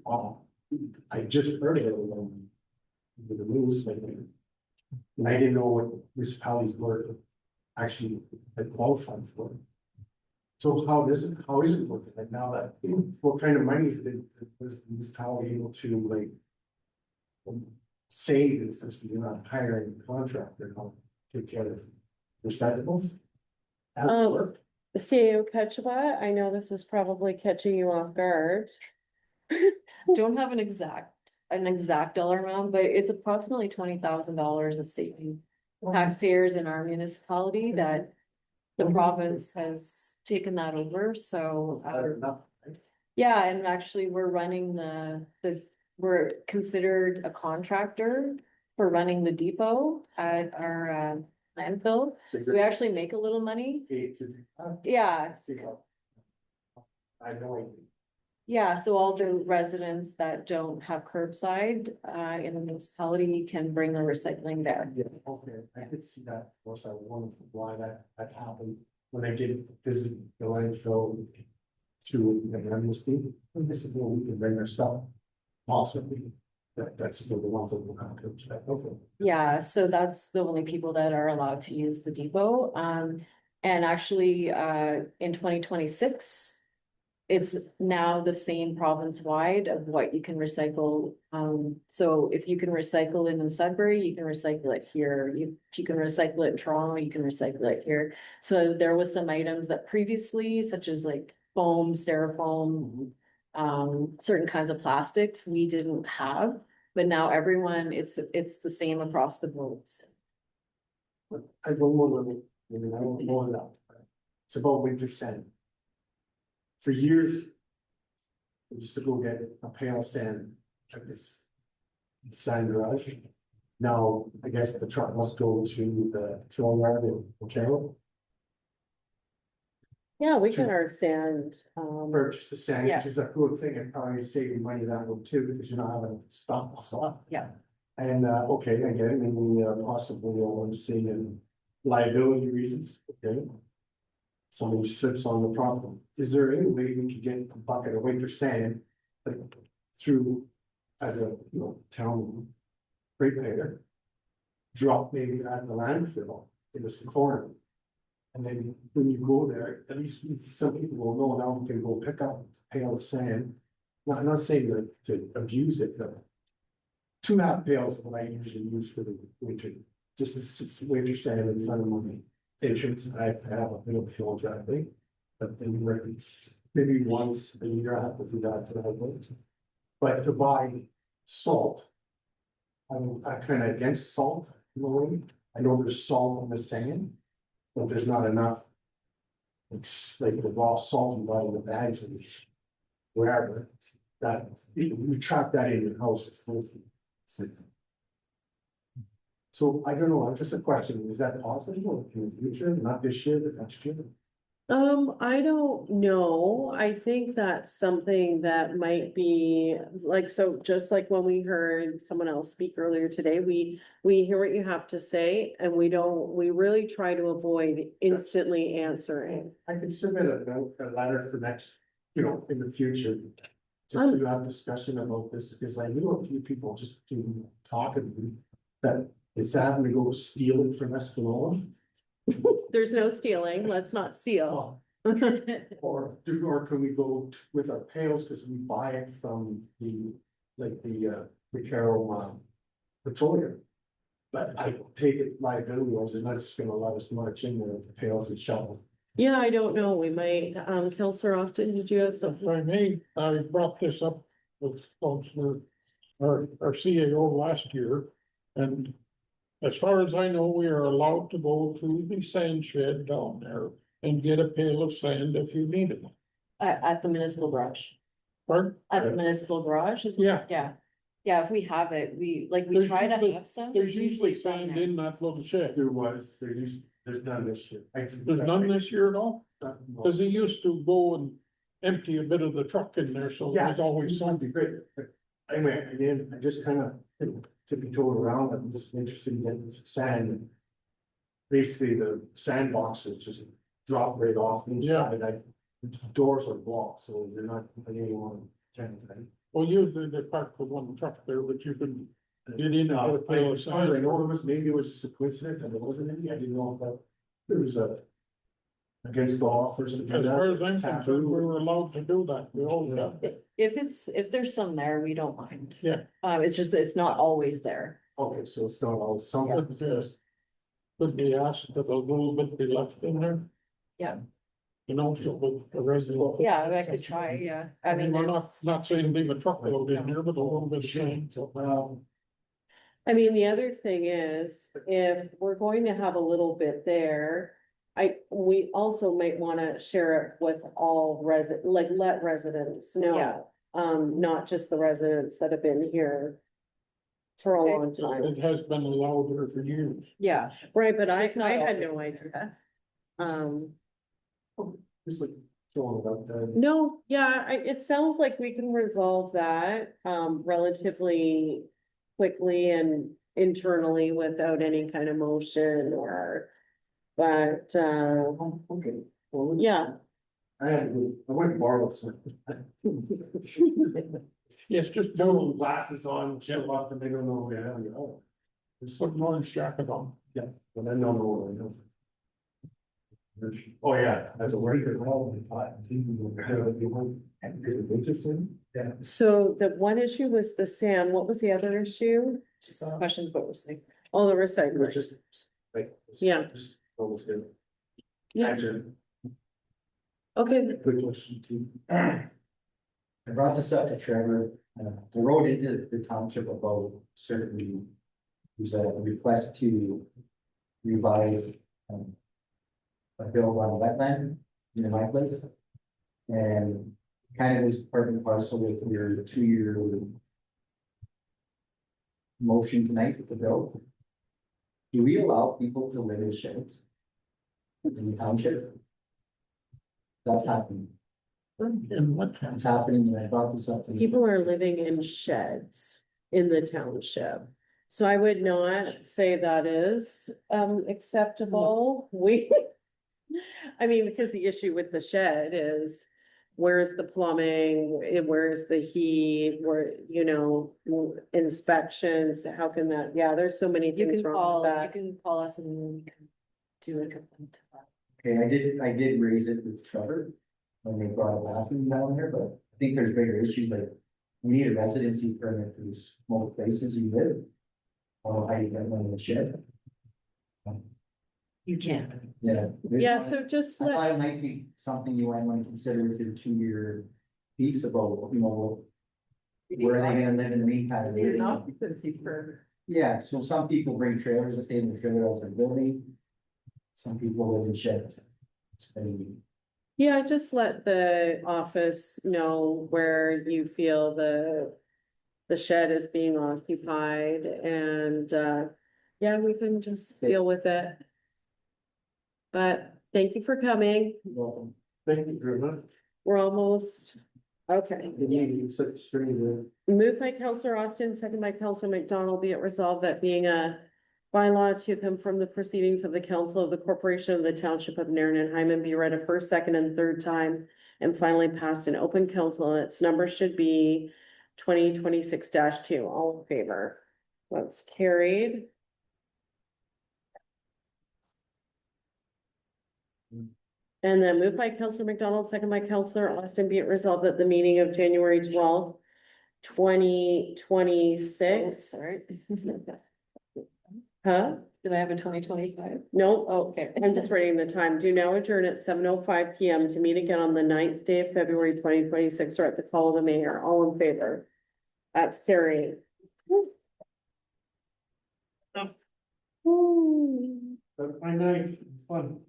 I just heard of it with the news lately. And I didn't know what municipalities were actually had qualified for it. So how is it working, like now that, what kind of money is it, was the municipality able to like? Save it since you're not hiring a contractor, to take care of recyclables? Has it Um, worked? CAO Ketchiwa, I know this is probably catching you off guard. Don't have an exact dollar amount, but it's approximately $20,000 of saving taxpayers in our municipality that the province has taken that over, so. Better enough, right? Yeah, and actually, we're running we're considered a contractor for running the depot at our landfill. So we actually make a little money. Yeah, See how. I know. yeah, so all the residents that don't have curbside in the municipality can bring their recycling there. Yeah, okay, I did see that, of course, I wondered why that happened, when I did visit the landfill. To an amnesty, and this is where we can bring our stuff, possibly, that's for the ones that will not come to that, okay. Yeah, so that's the only people that are allowed to use the depot. And actually, in 2026. It's now the same province-wide of what you can recycle. So if you can recycle it in Sudbury, you can recycle it here. You can recycle it in Toronto, you can recycle it here. So there was some items that previously, such as like foam, styrofoam, certain kinds of plastics, we didn't have. But now everyone, it's the same across the boards. I don't know, I don't know enough. It's about winter sand. For years. I used to go get a pail of sand at this sand garage. Now, I guess the truck must go to the patrol yard in Carroll, Yeah, we get our sand, purchase the sand, Yeah. which is a good thing, and probably save you money that way too, because you're not having to stop. Yeah. And, okay, I get it, and we possibly want to see liability reasons, okay? Somebody slips on the problem. Is there any way we could get a bucket of winter sand, like, through, as a, town ratepayer? Drop maybe at the landfill in this corner. And then when you go there, at least some people will know now we can go pick up a pail of sand. Not, I'm not saying to abuse it, but 2.5 pails is what I usually use for the winter. Just it's winter sand in front of my entrance. I have a little hill driveway. But maybe once a year I have to do that to have it. But to buy salt. I'm kind of against salt in a way. I know there's salt in the sand, but there's not enough. It's like the raw salt you buy in the bags and wherever, that you trap that in your house, it's mostly. So I don't know, just a question, is that possible in the future, not this year, but next year? I don't know. I think that's something that might be like, so just like when we heard someone else speak earlier today, we hear what you have to say and we really try to avoid instantly answering. I could submit a letter for next, in the future. To have discussion about this, because I knew a few people just talking to me that it's having to go steal it from Espanola. There's no stealing, let's not steal. Or can we go with our pails, because we buy it from the Carroll petroleum. But I take it liability wise, they're not just gonna let us march in there with the pails and shovel. Yeah, I don't know, we might, Counselor Austin, did you have If something? I may, I brought this up with Counselor, our CAO last year. And as far as I know, we are allowed to go to the sand shed down there and get a pail of sand if you need it. At the municipal garage. Pardon? At the municipal garage is. Yeah. Yeah, yeah, if we have it, we There's try to usually- have some. There's usually some sand there. in that little shed. There's none this year. There's none this year at all, No. because he used to go and empty a bit of the truck in there, so Yeah, there's always some some. be great. But anyway, again, I just kind of tiptoed around. I'm just interested in getting some sand. And basically, the sandboxes just drop right off inside. The doors are blocked, so they're not anyone can. Well, usually they park the one truck there, but you can get in and get a pail of As far as I sand. know, maybe it was just a coincidence and there wasn't any. I didn't know if that There was a. Against the law first to do As far as that. I'm concerned, we were allowed to do that, we always have. If there's some there, we don't mind. Yeah. It's just, it's not always there. Okay, so it's not all, some, Yes. Could be asked that a little bit be left in there. Yeah. You know, so the resident. Yeah, I could try, yeah. I mean, We're not saying leave a truckload in here, but a little bit of sand, so. well, I mean, the other thing is, if we're going to have a little bit there. We also might wanna share it with all like let residents Yeah. know. Not just the residents that have been here. For a Okay. long time, It has been allowed here for years. yeah, right, but I It's not had no always. idea. just like throwing it out there. No, yeah, it sounds like we can resolve that, relatively quickly and internally without any kind of motion or. But, Okay. Well, yeah, I went and borrowed some. Yes, just No glasses on, show up and they don't know who I am, oh. put an orange jacket on. Yeah, but I know what I know. Oh, yeah, as a worker. Interesting, yeah. so the one issue was the sand, what was the other issue? just questions, but we'll see. Oh, the Which recycling, is, like. Yeah. Just almost good. Yeah. Answer. okay, Good question too. I brought this up to Trevor, I wrote into the township about certain. There's a request to revise, a bill on wetland in my place. And kind of was part and parcel with your 2-year. Motion tonight with the bill. Do we allow people to live in sheds? In the township? That's happening. And what, It's happening, and I brought this up. people are living in sheds in the township. So I would not say that is, acceptable, we. I mean, because the issue with the shed is, where's the plumbing, where's the heat, where, inspections, how can that, yeah, there's so many You things can wrong call, with you that. can call us and we can do a complaint. Okay, I did raise it with Trevor when they brought a bathroom down here, but I think there's bigger issues, like we need a residency permit for most places you live. How you get one in the shed, You can. yeah. there's Yeah, one- so just I let, thought it might be something you might want to consider with your 2-year piece about, where are they gonna live in the meantime? Need an occupancy permit. Yeah, so some people bring trailers to stay in the trailer as a building. Some people live in sheds. It's pretty. yeah, just let the office know where you feel the shed is being occupied and, yeah, we can just deal with it. But thank you for coming. Welcome. Thank you very much. We're almost, okay. The meeting is such a strange. Moved by Counselor Austin, second by Counselor McDonald, be it resolved that being a bylaw to come from the proceedings of the council of the corporation of the township of Nairn and Hyman be read a first, second, and third time and finally passed in open council. Its number should be 2026-2. All in favor? That's carried. And then moved by Counselor McDonald, second by Counselor Austin, be it resolved that the meeting of January 12th, 2026. Sorry. Huh? Did I have a 2025? No, Okay. I'm just writing the time. Do now adjourn at 7:05 PM to meet again on the 9th day of February 2026 or at the call of the mayor. All in favor? That's carried. But my night, it's fun.